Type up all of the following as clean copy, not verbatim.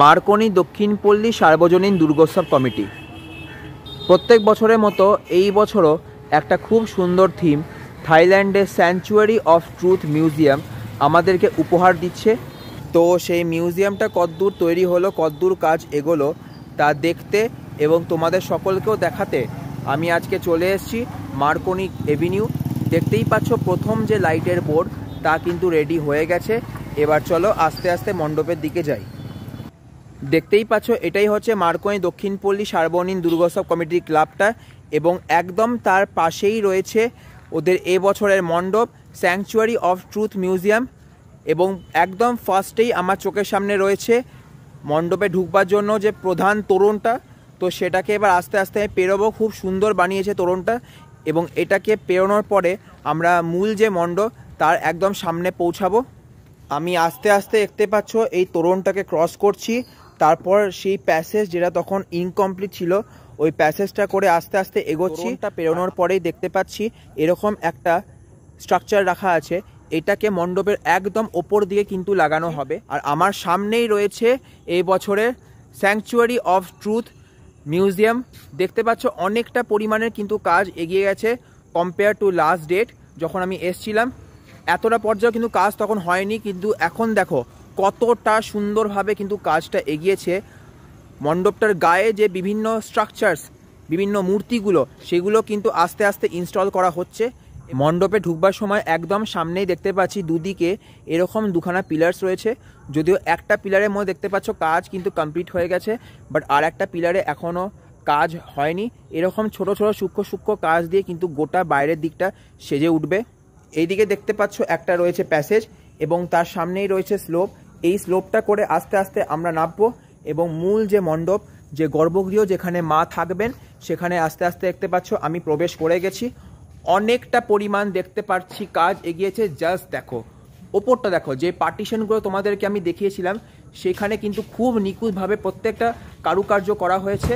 Marconi দক্ষিণপল্লী সার্বজনীন দুর্গোৎসব committee প্রত্যেক বছরের মতো এই বছরও একটা খুব সুন্দর থিম থাইল্যান্ডের স্যাংচুয়ারি অফ ট্রুথ মিউজিয়াম আমাদেরকে উপহার দিচ্ছে। তো সেই মিউজিয়ামটা কতদূর তৈরি হলো, কতদূর কাজ এগোলো তা দেখতে এবং তোমাদের সকলকেও দেখাতে আমি আজকে চলে এসেছি মার্কনি এভিনিউ। দেখতেই পাচ্ছ প্রথম যে লাইটের বোর্ড তা কিন্তু রেডি হয়ে গেছে। এবার চলো আস্তে আস্তে মণ্ডপের দিকে যাই। দেখতেই পাচ্ছ এটাই হচ্ছে মার্কনি দক্ষিণপল্লী সার্বজনীন দুর্গোৎসব কমিটির ক্লাবটা এবং একদম তার পাশেই রয়েছে ওদের এবছরের মণ্ডপ স্যাংচুয়ারি অফ ট্রুথ মিউজিয়াম। এবং একদম ফার্স্টেই আমার চোখের সামনে রয়েছে মণ্ডপে ঢুকবার জন্য যে প্রধান তোরণটা, তো সেটাকে এবার আস্তে আস্তে পেরোবো। খুব সুন্দর বানিয়েছে তোরণটা এবং এটাকে পেরোনোর পরে আমরা মূল যে মণ্ডপ তার একদম সামনে পৌঁছাবো। আমি আস্তে আস্তে দেখতে পাচ্ছ এই তোরণটাকে ক্রস করছি, তারপর সেই প্যাসেজ যেটা তখন ইনকমপ্লিট ছিল ওই প্যাসেজটা করে আস্তে আস্তে এগোচ্ছি। তা পেরোনোর পরেই দেখতে পাচ্ছি এরকম একটা স্ট্রাকচার রাখা আছে, এটাকে মণ্ডপের একদম ওপর দিকে কিন্তু লাগানো হবে। আর আমার সামনেই রয়েছে এই বছরের স্যাংচুয়ারি অফ ট্রুথ মিউজিয়াম। দেখতে পাচ্ছ অনেকটা পরিমাণের কিন্তু কাজ এগিয়ে গেছে কম্পেয়ার টু লাস্ট ডেট যখন আমি এসছিলাম। এতটা পর্যায়ে কিন্তু কাজ তখন হয়নি, কিন্তু এখন দেখো কতটা সুন্দরভাবে কিন্তু কাজটা এগিয়েছে। মণ্ডপটার গায়ে যে বিভিন্ন স্ট্রাকচারস, বিভিন্ন মূর্তিগুলো, সেগুলো কিন্তু আস্তে আস্তে ইনস্টল করা হচ্ছে। মণ্ডপে ঢুকবার সময় একদম সামনেই দেখতে পাচ্ছি দুদিকে এরকম দুখানা পিলার্স রয়েছে। যদিও একটা পিলারের মধ্যে দেখতে পাচ্ছ কাজ কিন্তু কমপ্লিট হয়ে গেছে, বাট আর একটা পিলারে এখনও কাজ হয়নি। এরকম ছোট ছোট সূক্ষ্ম সূক্ষ্ম কাজ দিয়ে কিন্তু গোটা বাইরের দিকটা সেজে উঠবে। এইদিকে দেখতে পাচ্ছ একটা রয়েছে প্যাসেজ এবং তার সামনেই রয়েছে স্লোপ। এই স্লোপটা করে আস্তে আস্তে আমরা নামবো এবং মূল যে মণ্ডপ, যে গর্ভগৃহ যেখানে মা থাকবেন, সেখানে আস্তে আস্তে দেখতে পাচ্ছ আমি প্রবেশ করে গেছি। অনেকটা পরিমাণ দেখতে পাচ্ছি কাজ এগিয়েছে। জাস্ট দেখো ওপরটা দেখো, যে পার্টিশনগুলো তোমাদেরকে আমি দেখিয়েছিলাম সেখানে কিন্তু খুব নিখুঁতভাবে প্রত্যেকটা কারুকার্য করা হয়েছে।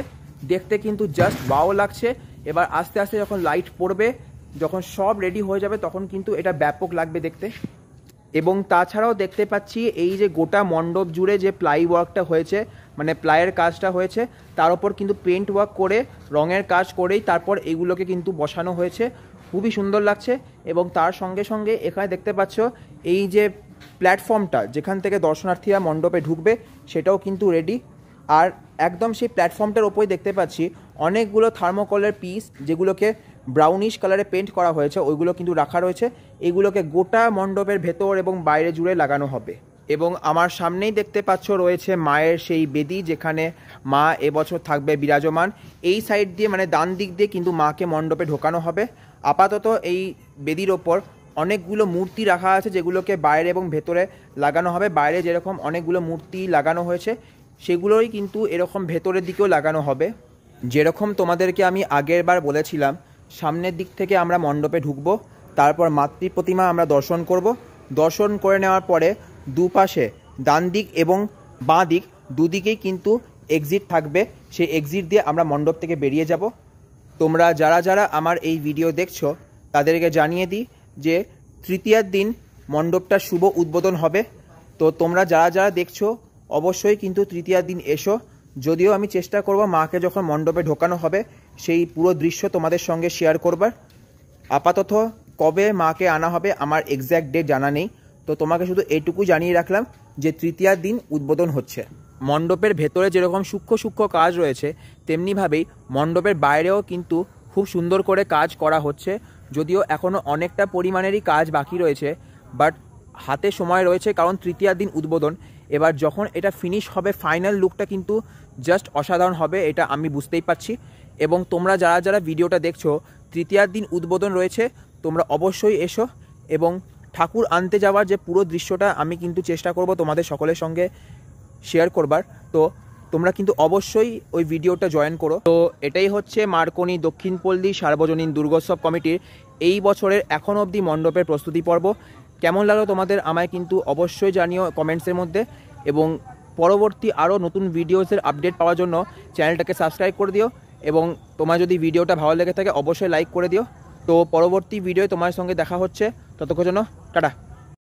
দেখতে কিন্তু জাস্ট ওয়াও লাগছে। এবার আস্তে আস্তে যখন লাইট পড়বে, যখন সব রেডি হয়ে যাবে, তখন কিন্তু এটা ব্যাপক লাগবে দেখতে। এবং তাছাড়াও দেখতে পাচ্ছি এই যে গোটা মণ্ডপ জুড়ে যে প্লাই ওয়ার্কটা হয়েছে, মানে প্লাইয়ের কাজটা হয়েছে, তার উপর কিন্তু পেন্ট ওয়ার্ক করে রঙের কাজ করেই তারপর এগুলোকে কিন্তু বসানো হয়েছে। খুবই সুন্দর লাগছে। এবং তার সঙ্গে সঙ্গে এখানে দেখতে পাচ্ছ এই যে প্ল্যাটফর্মটা যেখান থেকে দর্শনার্থীরা মণ্ডপে ঢুকবে সেটাও কিন্তু রেডি। আর একদম সেই প্ল্যাটফর্মটার ওপরে দেখতে পাচ্ছি অনেকগুলো থার্মোকলের পিস, যেগুলোকে ব্রাউনিশ কালারে পেন্ট করা হয়েছে, ওইগুলো কিন্তু রাখা রয়েছে। এগুলোকে গোটা মণ্ডপের ভেতর এবং বাইরে জুড়ে লাগানো হবে। এবং আমার সামনেই দেখতে পাচ্ছ রয়েছে মায়ের সেই বেদি, যেখানে মা এবছর থাকবে বিরাজমান। এই সাইড দিয়ে মানে ডান দিক দিয়ে কিন্তু মাকে মণ্ডপে ঢোকানো হবে। আপাতত এই বেদির ওপর অনেকগুলো মূর্তি রাখা আছে, যেগুলোকে বাইরে এবং ভেতরে লাগানো হবে। বাইরে যেরকম অনেকগুলো মূর্তি লাগানো হয়েছে, সেগুলোই কিন্তু এরকম ভেতরের দিকেও লাগানো হবে। যেরকম তোমাদেরকে আমি আগের বার বলেছিলাম, সামনের দিক থেকে আমরা মণ্ডপে ঢুকবো, তারপর মাতৃ প্রতিমা আমরা দর্শন করব। দর্শন করে নেওয়ার পরে দুপাশে ডান দিক এবং বাঁ দিক দুদিকেই কিন্তু এক্সিট থাকবে। সেই এক্সিট দিয়ে আমরা মণ্ডপ থেকে বেরিয়ে যাব। তোমরা যারা যারা আমার এই ভিডিও দেখছো তাদেরকে জানিয়ে দিই যে তৃতীয়ার দিন মণ্ডপটার শুভ উদ্বোধন হবে। তো তোমরা যারা যারা দেখছো অবশ্যই কিন্তু তৃতীয়ার দিন এসো। যদিও আমি চেষ্টা করব মাকে যখন মণ্ডপে ঢোকানো হবে সেই পুরো দৃশ্য তোমাদের সঙ্গে শেয়ার করবার। আপাতত কবে মাকে আনা হবে আমার এক্স্যাক্ট ডেট জানা নেই, তো তোমাকে শুধু এইটুকু জানিয়ে রাখলাম যে তৃতীয়ার দিন উদ্বোধন হচ্ছে। মণ্ডপের ভেতরে যেরকম সূক্ষ্ম সূক্ষ্ম কাজ রয়েছে, তেমনিভাবেই মণ্ডপের বাইরেও কিন্তু খুব সুন্দর করে কাজ করা হচ্ছে। যদিও এখনও অনেকটা পরিমাণেরই কাজ বাকি রয়েছে, বাট হাতে সময় রয়েছে, কারণ তৃতীয়ার দিন উদ্বোধন। এবার যখন এটা ফিনিশ হবে, ফাইনাল লুকটা কিন্তু জাস্ট অসাধারণ হবে, এটা আমি বুঝতেই পারছি। এবং তোমরা যারা যারা ভিডিওটা দেখছো, তৃতীয়ার দিন উদ্বোধন রয়েছে, তোমরা অবশ্যই এসো। এবং ঠাকুর আনতে যাওয়ার যে পুরো দৃশ্যটা আমি কিন্তু চেষ্টা করব তোমাদের সকলের সঙ্গে শেয়ার করবার। তো তোমরা কিন্তু অবশ্যই ওই ভিডিওটা জয়েন করো। তো এটাই হচ্ছে মার্কনি দক্ষিণপল্লী সার্বজনীন দুর্গোৎসব কমিটির এই বছরের এখন অবধি মণ্ডপের প্রস্তুতি পর্ব। কেমন লাগলো তোমাদের আমায় কিন্তু অবশ্যই জানিও কমেন্টসের মধ্যে। এবং পরবর্তী আরও নতুন ভিডিওসের আপডেট পাওয়ার জন্য চ্যানেলটাকে সাবস্ক্রাইব করে দিও। এবং তোমার যদি ভিডিওটা ভালো লেগে থাকে অবশ্যই লাইক করে দিও। তো পরবর্তী ভিডিওয়ে তোমার সঙ্গে দেখা হচ্ছে, ততক্ষণ জন্য টাটা।